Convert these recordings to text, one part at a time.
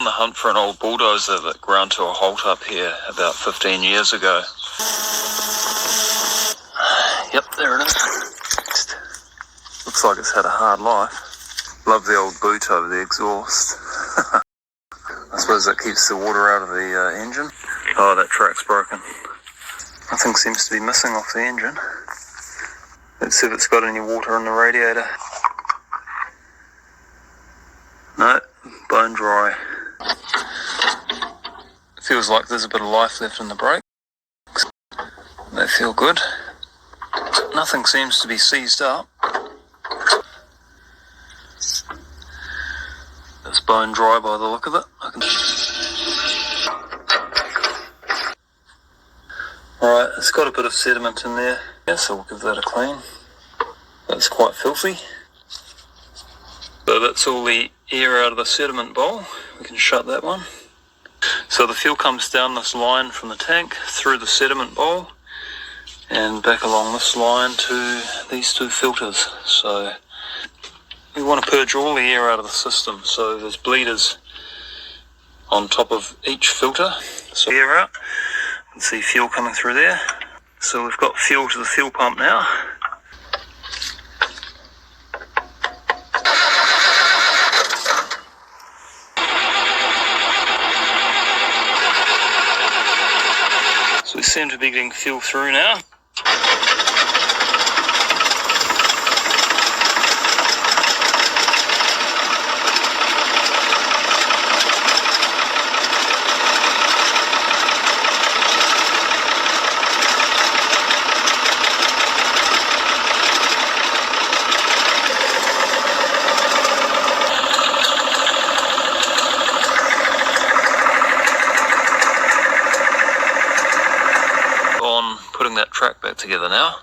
On the hunt for an old bulldozer that ground to a halt up here about 15 years ago. Yep, there it is. Looks like it's had a hard life. Love the old boot over the exhaust. I suppose that keeps the water out of the engine. Oh, that track's broken. Nothing seems to be missing off the engine. Let's see if it's got any water in the radiator. No, bone dry. Feels like there's a bit of life left in the brakes. They feel good. Nothing seems to be seized up. It's bone dry by the look of it. Alright, it's got a bit of sediment in there. Yeah, so we'll give that a clean. That's quite filthy. So that's all the air out of the sediment bowl. We can shut that one. So the fuel comes down this line from the tank through the sediment bowl and back along this line to these two filters. So we want to purge all the air out of the system. So there's bleeders on top of each filter. So air out. You can see fuel coming through there. So we've got fuel to the fuel pump now. So we seem to be getting fuel through now. Putting that track back together now.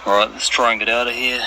Alright, let's try and get out of here.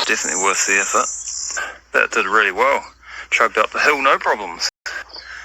Definitely worth the effort. That did really well. Chugged up the hill, no problems.